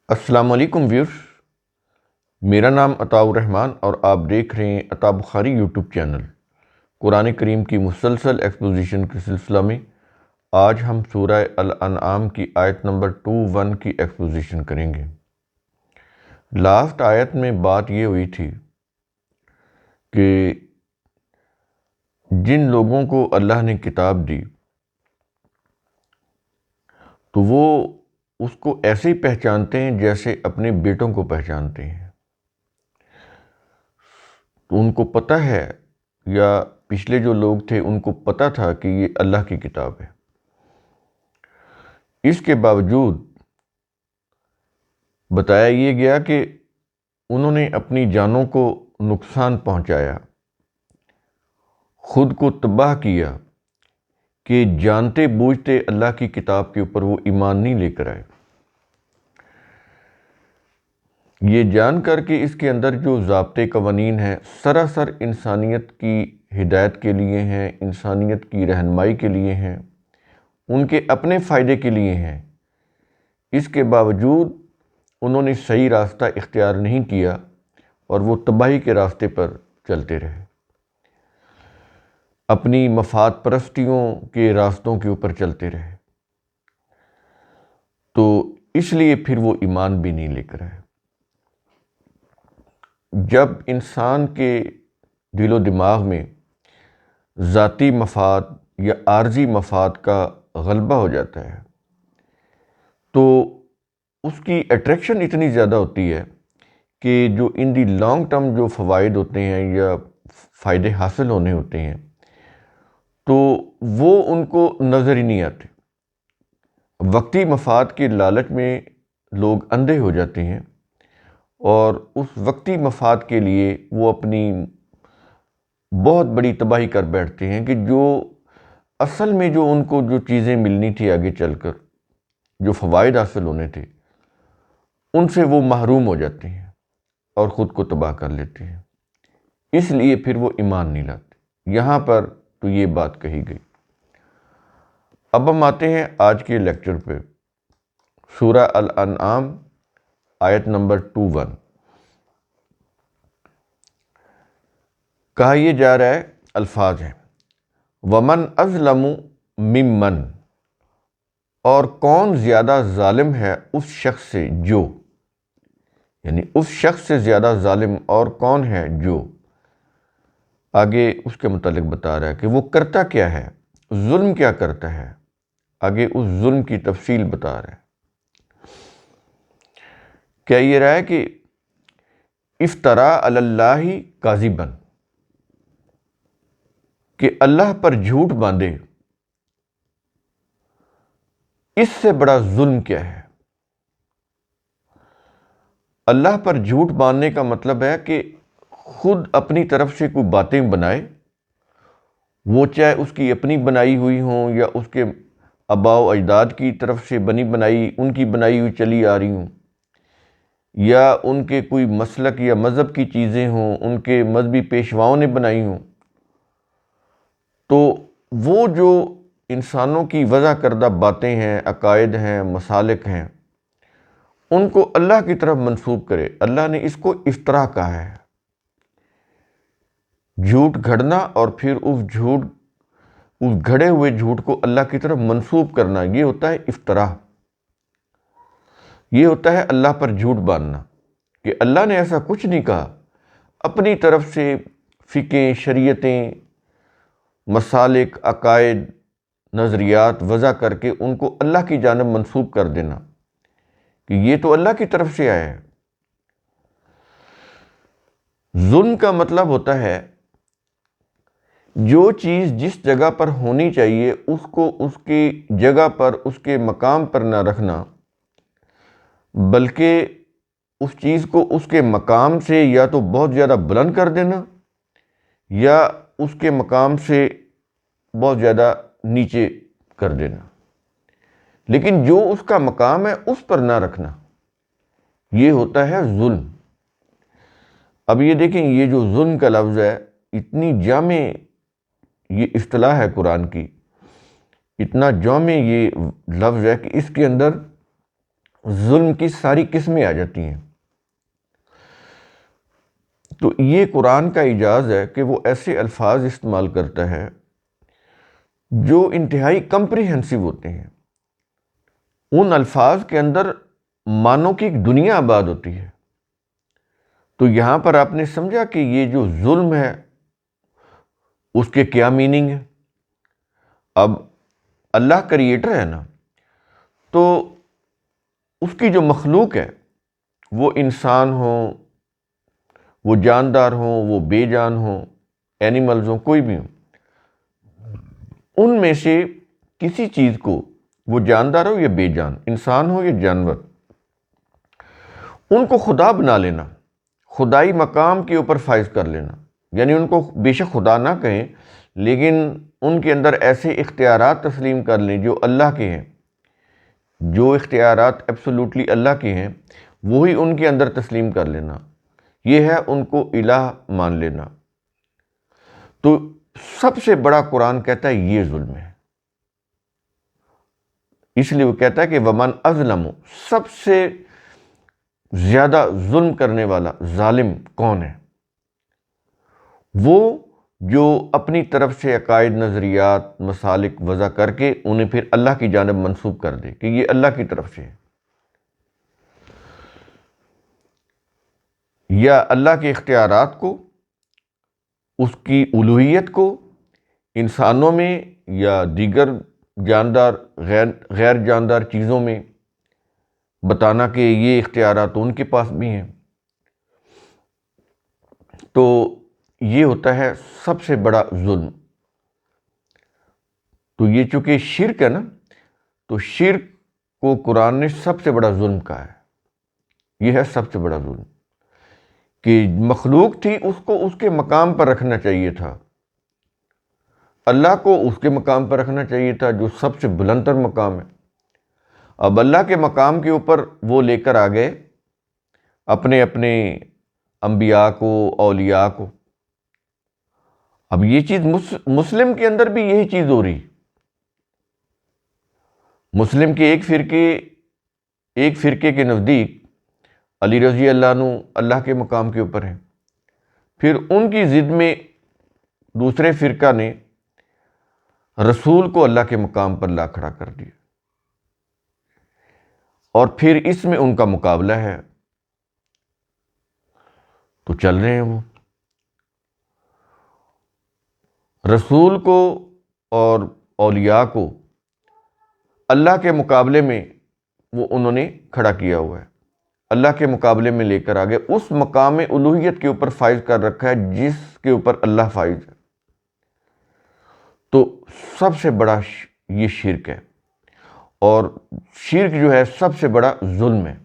السلام علیکم ویورز، میرا نام عطاء الرحمن اور آپ دیکھ رہے ہیں عطاء بخاری یوٹیوب چینل۔ قرآن کریم کی مسلسل ایکسپوزیشن کے سلسلہ میں آج ہم سورہ الانعام کی آیت نمبر 21 کی ایکسپوزیشن کریں گے۔ لاسٹ آیت میں بات یہ ہوئی تھی کہ جن لوگوں کو اللہ نے کتاب دی تو وہ اس کو ایسے ہی پہچانتے ہیں جیسے اپنے بیٹوں کو پہچانتے ہیں۔ تو ان کو پتہ ہے، یا پچھلے جو لوگ تھے ان کو پتہ تھا کہ یہ اللہ کی کتاب ہے، اس کے باوجود بتایا یہ گیا کہ انہوں نے اپنی جانوں کو نقصان پہنچایا، خود کو تباہ کیا کہ جانتے بوجھتے اللہ کی کتاب کے اوپر وہ ایمان نہیں لے کر آئے۔ یہ جان کر کے اس کے اندر جو ضابطے قوانین ہیں سراسر انسانیت کی ہدایت کے لیے ہیں، انسانیت کی رہنمائی کے لیے ہیں، ان کے اپنے فائدے کے لیے ہیں، اس کے باوجود انہوں نے صحیح راستہ اختیار نہیں کیا اور وہ تباہی کے راستے پر چلتے رہے، اپنی مفاد پرستیوں کے راستوں کے اوپر چلتے رہے، تو اس لیے پھر وہ ایمان بھی نہیں لے کر آئے۔ جب انسان کے دل و دماغ میں ذاتی مفاد یا عارضی مفاد کا غلبہ ہو جاتا ہے تو اس کی اٹریکشن اتنی زیادہ ہوتی ہے کہ جو ان دی لانگ ٹرم جو فوائد ہوتے ہیں یا فائدے حاصل ہونے ہوتے ہیں تو وہ ان کو نظر ہی نہیں آتے۔ وقتی مفاد کے لالچ میں لوگ اندھے ہو جاتے ہیں اور اس وقتی مفاد کے لیے وہ اپنی بہت بڑی تباہی کر بیٹھتے ہیں کہ جو اصل میں جو ان کو جو چیزیں ملنی تھی آگے چل کر، جو فوائد حاصل ہونے تھے، ان سے وہ محروم ہو جاتے ہیں اور خود کو تباہ کر لیتے ہیں، اس لیے پھر وہ ایمان نہیں لاتے۔ یہاں پر تو یہ بات کہی گئی۔ اب ہم آتے ہیں آج کے لیکچر پہ، سورہ الانعام آیت نمبر 21۔ کہا یہ جا رہا ہے، الفاظ ہیں وَمَنْ أَظْلَمُ مِمَّنْ، اور کون زیادہ ظالم ہے اس شخص سے جو، یعنی اس شخص سے زیادہ ظالم اور کون ہے جو، آگے اس کے متعلق بتا رہا ہے کہ وہ کرتا کیا ہے، ظلم کیا کرتا ہے، آگے اس ظلم کی تفصیل بتا رہا ہے۔ کیا یہ رہا ہے کہ افترا علی اللہ کاذبا، کہ اللہ پر جھوٹ باندھے، اس سے بڑا ظلم کیا ہے؟ اللہ پر جھوٹ باندھنے کا مطلب ہے کہ خود اپنی طرف سے کوئی باتیں بنائے، وہ چاہے اس کی اپنی بنائی ہوئی ہوں یا اس کے آباء و اجداد کی طرف سے بنائی ان کی بنائی ہوئی چلی آ رہی ہوں، یا ان کے کوئی مسلک یا مذہب کی چیزیں ہوں، ان کے مذہبی پیشواؤں نے بنائی ہوں، تو وہ جو انسانوں کی وضع کردہ باتیں ہیں، عقائد ہیں، مسالک ہیں، ان کو اللہ کی طرف منسوب کرے۔ اللہ نے اس کو افتراء کہا ہے، جھوٹ گھڑنا اور پھر اس گھڑے ہوئے جھوٹ کو اللہ کی طرف منسوب کرنا، یہ ہوتا ہے افتراء، یہ ہوتا ہے اللہ پر جھوٹ باندھنا، کہ اللہ نے ایسا کچھ نہیں کہا، اپنی طرف سے فقہیں، شریعتیں، مسالک، عقائد، نظریات وضع کر کے ان کو اللہ کی جانب منسوب کر دینا کہ یہ تو اللہ کی طرف سے آیا ہے۔ ظلم کا مطلب ہوتا ہے جو چیز جس جگہ پر ہونی چاہیے اس کو اس کی جگہ پر، اس کے مقام پر نہ رکھنا، بلکہ اس چیز کو اس کے مقام سے یا تو بہت زیادہ بلند کر دینا یا اس کے مقام سے بہت زیادہ نیچے کر دینا، لیکن جو اس کا مقام ہے اس پر نہ رکھنا، یہ ہوتا ہے ظلم۔ اب یہ دیکھیں، یہ جو ظلم کا لفظ ہے اتنی جامع یہ اصطلاح ہے قرآن کی، اتنا جامع یہ لفظ ہے کہ اس کے اندر ظلم کی ساری قسمیں آ جاتی ہیں۔ تو یہ قرآن کا اعجاز ہے کہ وہ ایسے الفاظ استعمال کرتا ہے جو انتہائی کمپریہنسو ہوتے ہیں۔ ان الفاظ کے اندر معنوں کی ایک دنیا آباد ہوتی ہے۔ تو یہاں پر آپ نے سمجھا کہ یہ جو ظلم ہے اس کے کیا میننگ ہے۔ اب اللہ کریٹر ہے نا، تو اس کی جو مخلوق ہے، وہ انسان ہوں، وہ جاندار ہوں، وہ بے جان ہوں، اینیملز ہوں، کوئی بھی ہوں، ان میں سے کسی چیز کو، وہ جاندار ہو یا بے جان، انسان ہو یا جانور، ان کو خدا بنا لینا، خدائی مقام کے اوپر فائز کر لینا، یعنی ان کو بے شک خدا نہ کہیں لیکن ان کے اندر ایسے اختیارات تسلیم کر لیں جو اللہ کے ہیں، جو اختیارات ایبسولوٹلی اللہ کے ہیں وہی ان کے اندر تسلیم کر لینا، یہ ہے ان کو الہ مان لینا۔ تو سب سے بڑا قرآن کہتا ہے یہ ظلم ہے۔ اس لیے وہ کہتا ہے کہ ومن اظلم، سب سے زیادہ ظلم کرنے والا ظالم کون ہے؟ وہ جو اپنی طرف سے عقائد، نظریات، مسالک وضع کر کے انہیں پھر اللہ کی جانب منسوب کر دے کہ یہ اللہ کی طرف سے ہے، یا اللہ کے اختیارات کو، اس کی الوہیت کو انسانوں میں یا دیگر جاندار غیر جاندار چیزوں میں بتانا کہ یہ اختیارات ان کے پاس بھی ہیں۔ تو یہ ہوتا ہے سب سے بڑا ظلم۔ تو یہ چونکہ شرک ہے نا، تو شرک کو قرآن نے سب سے بڑا ظلم کہا ہے۔ یہ ہے سب سے بڑا ظلم کہ مخلوق تھی اس کو اس کے مقام پر رکھنا چاہیے تھا، اللہ کو اس کے مقام پر رکھنا چاہیے تھا جو سب سے بلند تر مقام ہے۔ اب اللہ کے مقام کے اوپر وہ لے کر آ گئے اپنے اپنے انبیاء کو، اولیاء کو۔ اب یہ چیز مسلم کے اندر بھی یہی چیز ہو رہی۔ مسلم کے ایک فرقے کے نزدیک علی رضی اللہ عنہ اللہ کے مقام کے اوپر ہیں، پھر ان کی ضد میں دوسرے فرقہ نے رسول کو اللہ کے مقام پر لا کھڑا کر دیا، اور پھر اس میں ان کا مقابلہ ہے۔ تو چل رہے ہیں وہ رسول کو اور اولیاء کو اللہ کے مقابلے میں، وہ انہوں نے کھڑا کیا ہوا ہے، اللہ کے مقابلے میں لے کر آگے اس مقام الوہیت کے اوپر فائز کر رکھا ہے جس کے اوپر اللہ فائز ہے۔ تو سب سے بڑا یہ شرک ہے، اور شرک جو ہے سب سے بڑا ظلم ہے،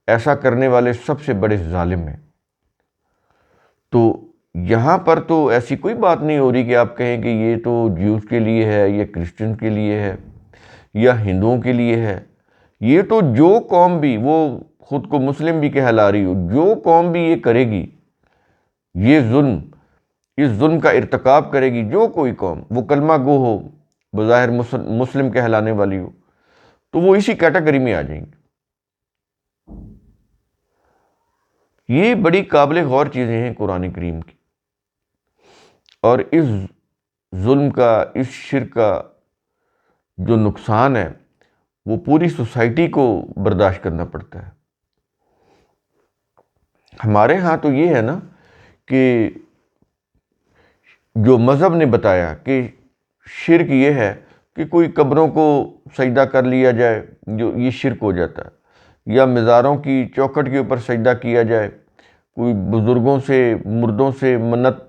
ایسا کرنے والے سب سے بڑے ظالم ہیں۔ تو یہاں پر تو ایسی کوئی بات نہیں ہو رہی کہ آپ کہیں کہ یہ تو جیوز کے لیے ہے، یہ کرسچن کے لیے ہے، یا ہندوؤں کے لیے ہے۔ یہ تو جو قوم بھی، وہ خود کو مسلم بھی کہلا رہی ہو، جو قوم بھی یہ کرے گی، یہ ظلم، اس ظلم کا ارتکاب کرے گی، جو کوئی قوم، وہ کلمہ گو ہو، بظاہر مسلم کہلانے والی ہو، تو وہ اسی کیٹیگری میں آ جائیں گے۔ یہ بڑی قابل غور چیزیں ہیں قرآن کریم کی، اور اس ظلم کا، اس شرک کا جو نقصان ہے وہ پوری سوسائٹی کو برداشت کرنا پڑتا ہے۔ ہمارے ہاں تو یہ ہے نا کہ جو مذہب نے بتایا کہ شرک یہ ہے کہ کوئی قبروں کو سجدہ کر لیا جائے، جو یہ شرک ہو جاتا ہے، یا مزاروں کی چوکھٹ کے اوپر سجدہ کیا جائے، کوئی بزرگوں سے، مردوں سے منت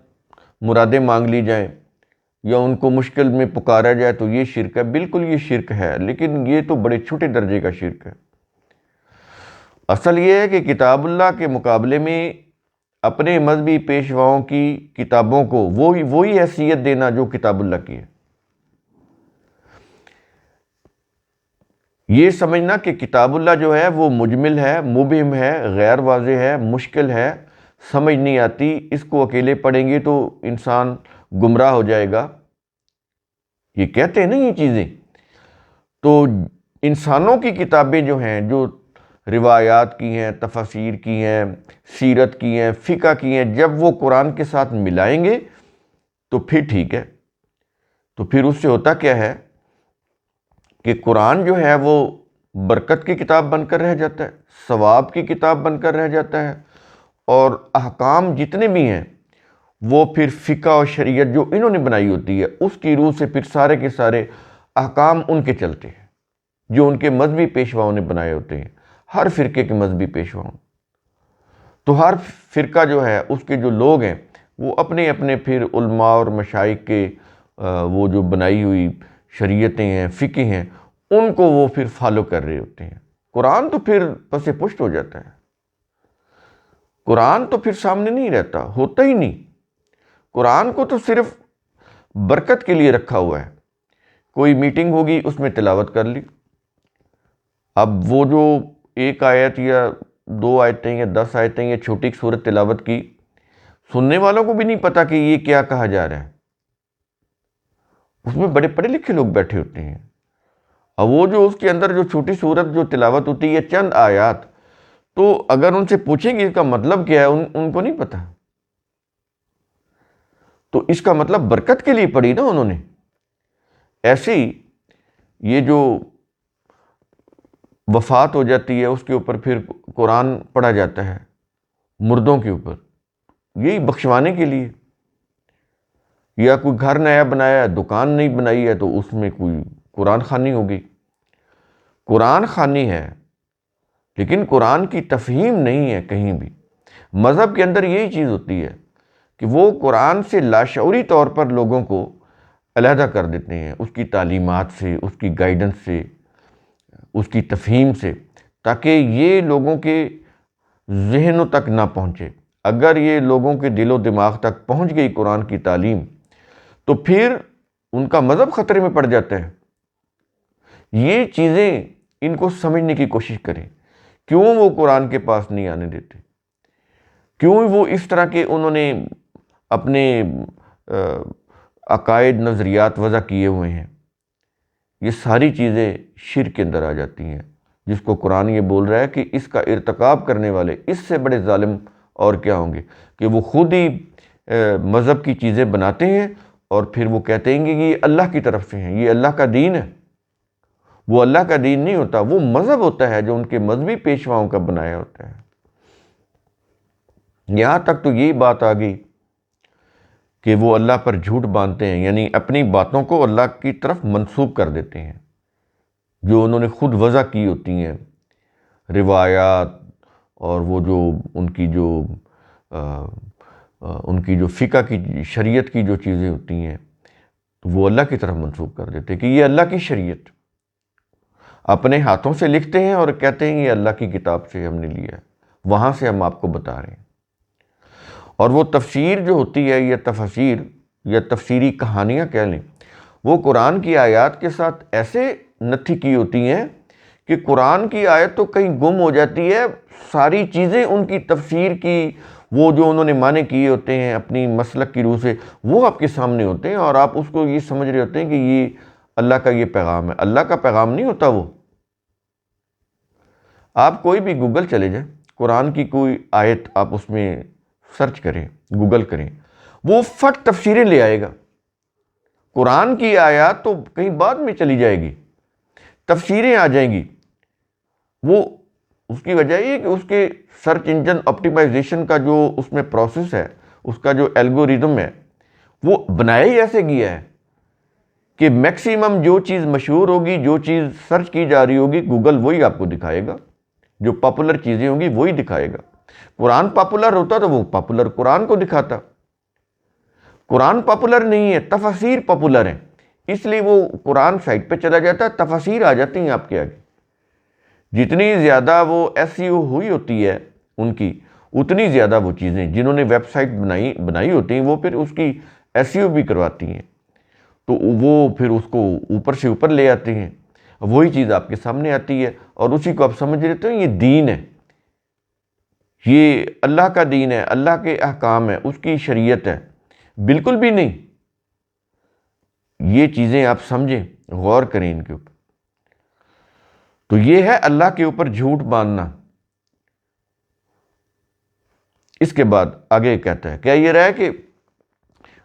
مرادیں مانگ لی جائیں، یا ان کو مشکل میں پکارا جائے، تو یہ شرک ہے۔ بالکل یہ شرک ہے، لیکن یہ تو بڑے چھوٹے درجے کا شرک ہے۔ اصل یہ ہے کہ کتاب اللہ کے مقابلے میں اپنے مذہبی پیشواؤں کی کتابوں کو وہی حیثیت دینا جو کتاب اللہ کی ہے۔ یہ سمجھنا کہ کتاب اللہ جو ہے وہ مجمل ہے، مبہم ہے، غیر واضح ہے، مشکل ہے، سمجھ نہیں آتی، اس کو اکیلے پڑھیں گے تو انسان گمراہ ہو جائے گا، یہ کہتے ہیں نا یہ چیزیں، تو انسانوں کی کتابیں جو ہیں، جو روایات کی ہیں، تفاسیر کی ہیں، سیرت کی ہیں، فقہ کی ہیں، جب وہ قرآن کے ساتھ ملائیں گے تو پھر ٹھیک ہے۔ تو پھر اس سے ہوتا کیا ہے کہ قرآن جو ہے وہ برکت کی کتاب بن کر رہ جاتا ہے، ثواب کی کتاب بن کر رہ جاتا ہے، اور احکام جتنے بھی ہیں وہ پھر فقہ اور شریعت جو انہوں نے بنائی ہوتی ہے اس کی روح سے پھر سارے کے سارے احکام ان کے چلتے ہیں جو ان کے مذہبی پیشواؤں نے بنائے ہوتے ہیں، ہر فرقے کے مذہبی پیشواؤں۔ تو ہر فرقہ جو ہے اس کے جو لوگ ہیں وہ اپنے اپنے پھر علماء اور مشائخ کے وہ جو بنائی ہوئی شریعتیں ہیں، فقہ ہیں، ان کو وہ پھر فالو کر رہے ہوتے ہیں۔ قرآن تو پھر پس پشت ہو جاتا ہے، قرآن تو پھر سامنے نہیں رہتا، ہوتا ہی نہیں۔ قرآن کو تو صرف برکت کے لیے رکھا ہوا ہے، کوئی میٹنگ ہوگی اس میں تلاوت کر لی۔ اب وہ جو ایک آیت یا 2 آیتیں یا 10 آیتیں یا چھوٹی سورت تلاوت کی، سننے والوں کو بھی نہیں پتا کہ یہ کیا کہا جا رہا ہے، اس میں بڑے پڑھے لکھے لوگ بیٹھے ہوتے ہیں، اور وہ جو اس کے اندر جو چھوٹی سورت جو تلاوت ہوتی ہے چند آیات، تو اگر ان سے پوچھیں گے اس کا مطلب کیا ہے ان کو نہیں پتا۔ تو اس کا مطلب برکت کے لیے پڑھی نا انہوں نے۔ ایسے ہی یہ جو وفات ہو جاتی ہے اس کے اوپر پھر قرآن پڑھا جاتا ہے، مردوں کے اوپر، یہی بخشوانے کے لیے۔ یا کوئی گھر نیا بنایا ہے، دکان نہیں بنائی ہے، تو اس میں کوئی قرآن خوانی ہوگی، قرآن خوانی ہے، لیکن قرآن کی تفہیم نہیں ہے کہیں بھی۔ مذہب کے اندر یہی چیز ہوتی ہے کہ وہ قرآن سے لاشعوری طور پر لوگوں کو علیحدہ کر دیتے ہیں، اس کی تعلیمات سے، اس کی گائیڈنس سے، اس کی تفہیم سے، تاکہ یہ لوگوں کے ذہنوں تک نہ پہنچے۔ اگر یہ لوگوں کے دل و دماغ تک پہنچ گئی قرآن کی تعلیم تو پھر ان کا مذہب خطرے میں پڑ جاتا ہے۔ یہ چیزیں ان کو سمجھنے کی کوشش کریں، کیوں وہ قرآن کے پاس نہیں آنے دیتے، کیوں وہ اس طرح کے انہوں نے اپنے عقائد نظریات وضع کیے ہوئے ہیں۔ یہ ساری چیزیں شرک کے اندر آ جاتی ہیں، جس کو قرآن یہ بول رہا ہے کہ اس کا ارتکاب کرنے والے اس سے بڑے ظالم اور کیا ہوں گے، کہ وہ خود ہی مذہب کی چیزیں بناتے ہیں اور پھر وہ کہتے ہیں کہ یہ اللہ کی طرف سے ہیں، یہ اللہ کا دین ہے۔ وہ اللہ کا دین نہیں ہوتا، وہ مذہب ہوتا ہے جو ان کے مذہبی پیشواؤں کا بنایا ہوتا ہے۔ یہاں تک تو یہی بات آ گئی کہ وہ اللہ پر جھوٹ باندھتے ہیں، یعنی اپنی باتوں کو اللہ کی طرف منسوب کر دیتے ہیں جو انہوں نے خود وضع کی ہوتی ہیں، روایات، اور وہ جو ان کی جو فقہ کی شریعت کی جو چیزیں ہوتی ہیں وہ اللہ کی طرف منسوب کر دیتے ہیں کہ یہ اللہ کی شریعت، اپنے ہاتھوں سے لکھتے ہیں اور کہتے ہیں یہ اللہ کی کتاب سے ہم نے لیا ہے، وہاں سے ہم آپ کو بتا رہے ہیں۔ اور وہ تفسیر جو ہوتی ہے، یہ تفاسیر یا تفسیری کہانیاں کہہ لیں، وہ قرآن کی آیات کے ساتھ ایسے نتھی کی ہوتی ہیں کہ قرآن کی آیت تو کہیں گم ہو جاتی ہے، ساری چیزیں ان کی تفسیر کی وہ جو انہوں نے معنی کیے ہوتے ہیں اپنی مسلک کی روح سے، وہ آپ کے سامنے ہوتے ہیں، اور آپ اس کو یہ سمجھ رہے ہوتے ہیں کہ یہ اللہ کا یہ پیغام ہے۔ اللہ کا پیغام نہیں ہوتا وہ۔ آپ کوئی بھی گوگل چلے جائیں، قرآن کی کوئی آیت آپ اس میں سرچ کریں، گوگل کریں، وہ فٹ تفسیریں لے آئے گا۔ قرآن کی آیات تو کہیں بعد میں چلی جائے گی، تفسیریں آ جائیں گی۔ وہ اس کی وجہ یہ کہ اس کے سرچ انجن آپٹیمائزیشن کا جو اس میں پروسیس ہے، اس کا جو الگوریدم ہے، وہ بنایا ہی ایسے گیا ہے کہ میکسیمم جو چیز مشہور ہوگی، جو چیز سرچ کی جا رہی ہوگی، گوگل وہی آپ کو دکھائے گا، جو پاپولر چیزیں ہوں گی وہی دکھائے گا۔ قرآن پاپولر ہوتا تو وہ پاپولر قرآن کو دکھاتا۔ قرآن پاپولر نہیں ہے، تفاسیر پاپولر ہیں، اس لیے وہ قرآن سائٹ پہ چلا جاتا ہے، تفاسیر آ جاتی ہیں آپ کے آگے۔ جتنی زیادہ وہ SEO ہوئی ہوتی ہے ان کی، اتنی زیادہ وہ چیزیں جنہوں نے ویب سائٹ بنائی ہوتی ہیں وہ پھر اس کی SEO بھی کرواتی ہیں، تو وہ پھر اس کو اوپر سے اوپر لے آتے ہیں، وہی چیز آپ کے سامنے آتی ہے، اور اسی کو آپ سمجھ لیتے ہیں یہ دین ہے، یہ اللہ کا دین ہے، اللہ کے احکام ہے، اس کی شریعت ہے۔ بالکل بھی نہیں۔ یہ چیزیں آپ سمجھیں، غور کریں ان کے اوپر۔ تو یہ ہے اللہ کے اوپر جھوٹ باندھنا۔ اس کے بعد آگے کہتا ہے، کیا یہ رہا کہ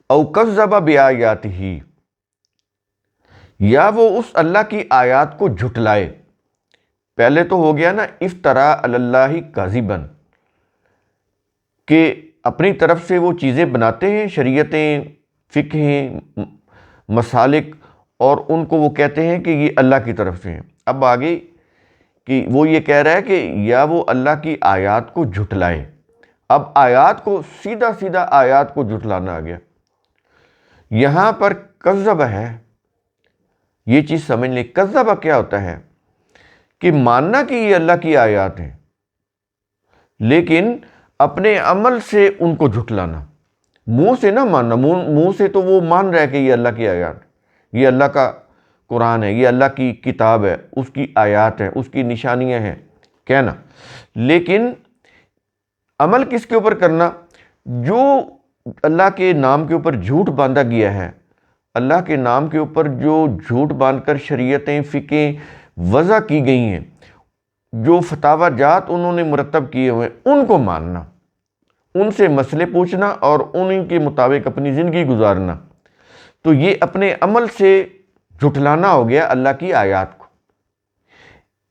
او کذب بآیاتہ، یا وہ اس اللہ کی آیات کو جھٹلائے۔ پہلے تو ہو گیا نا افترا علی اللہ کاذبا، کہ اپنی طرف سے وہ چیزیں بناتے ہیں، شریعتیں، فقہیں، مسالک، اور ان کو وہ کہتے ہیں کہ یہ اللہ کی طرف سے ہیں۔ اب آگے کہ وہ یہ کہہ رہا ہے کہ یا وہ اللہ کی آیات کو جھٹلائے۔ اب آیات کو سیدھا سیدھا آیات کو جھٹلانا آ گیا۔ یہاں پر کذب ہے، یہ چیز سمجھ لیں، کذب کیا ہوتا ہے کہ ماننا کہ یہ اللہ کی آیات ہیں، لیکن اپنے عمل سے ان کو جھٹلانا، منہ سے نہ ماننا۔ منہ سے تو وہ مان رہا ہے کہ یہ اللہ کی آیات، یہ اللہ کا قرآن ہے، یہ اللہ کی کتاب ہے، اس کی آیات ہیں، اس کی نشانیاں ہیں کہنا، لیکن عمل کس کے اوپر کرنا؟ جو اللہ کے نام کے اوپر جھوٹ باندھا گیا ہے، اللہ کے نام کے اوپر جو جھوٹ باندھ کر شریعتیں، فقہیں وضع کی گئی ہیں، جو فتاوی جات انہوں نے مرتب کیے ہوئے، ان کو ماننا، ان سے مسئلے پوچھنا اور ان کے مطابق اپنی زندگی گزارنا، تو یہ اپنے عمل سے جھٹلانا ہو گیا اللہ کی آیات کو۔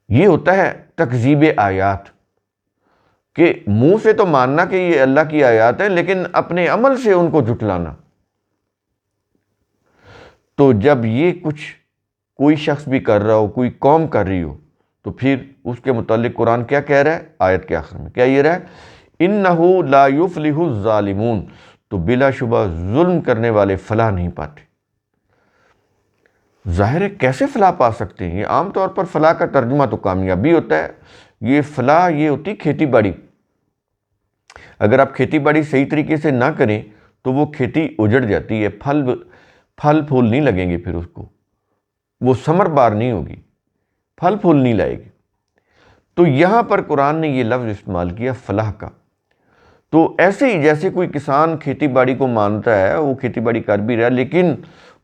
یہ ہوتا ہے تکذیب آیات، کہ منہ سے تو ماننا کہ یہ اللہ کی آیات ہیں، لیکن اپنے عمل سے ان کو جھٹلانا۔ تو جب یہ کچھ کوئی شخص بھی کر رہا ہو، کوئی قوم کر رہی ہو، تو پھر اس کے متعلق قرآن کیا کہہ رہا ہے آیت کے آخر میں؟ کیا یہ رہا ہے، اِنَّهُ لَا يُفْلِحُ الظَّالِمُونَ، تو بلا شبہ ظلم کرنے والے فلاح نہیں پاتے۔ ظاہر ہے کیسے فلاح پا سکتے ہیں؟ یہ عام طور پر فلاح کا ترجمہ تو کامیابی ہوتا ہے، یہ فلاح یہ ہوتی کھیتی باڑی۔ اگر آپ کھیتی باڑی صحیح طریقے سے نہ کریں تو وہ کھیتی اجڑ جاتی ہے، پھل پھول نہیں لگیں گے، پھر اس کو وہ ثمر بار نہیں ہوگی، پھل پھول نہیں لائے گی۔ تو یہاں پر قرآن نے یہ لفظ استعمال کیا فلاح کا۔ تو ایسے ہی جیسے کوئی کسان کھیتی باڑی کو مانتا ہے، وہ کھیتی باڑی کر بھی رہا ہے، لیکن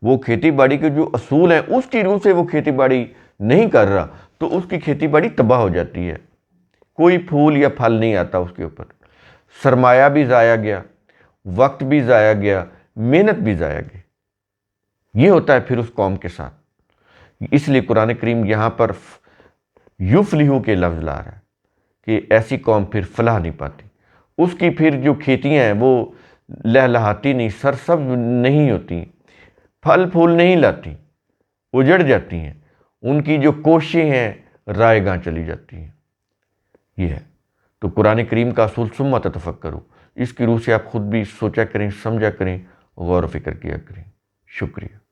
وہ کھیتی باڑی کے جو اصول ہیں اس کی روح سے وہ کھیتی باڑی نہیں کر رہا، تو اس کی کھیتی باڑی تباہ ہو جاتی ہے، کوئی پھول یا پھل نہیں آتا اس کے اوپر، سرمایہ بھی ضائع گیا، وقت بھی ضائع گیا، محنت بھی ضائع گئی۔ یہ ہوتا ہے پھر اس قوم کے ساتھ۔ اس لیے قرآن کریم یہاں پر یفلحو کے لفظ لا رہا ہے کہ ایسی قوم پھر فلاح نہیں پاتی، اس کی پھر جو کھیتیاں ہیں وہ لہلہاتی نہیں، سرسبز نہیں ہوتی، پھل پھول نہیں لاتی، اجڑ جاتی ہیں، ان کی جو کوششیں ہیں رائے گاں چلی جاتی ہیں۔ یہ ہے تو قرآن کریم کا اصول ثم تتفکروا، اس کی روح سے آپ خود بھی سوچا کریں، سمجھا کریں، غور و فکر کیا کریں۔ شکریہ۔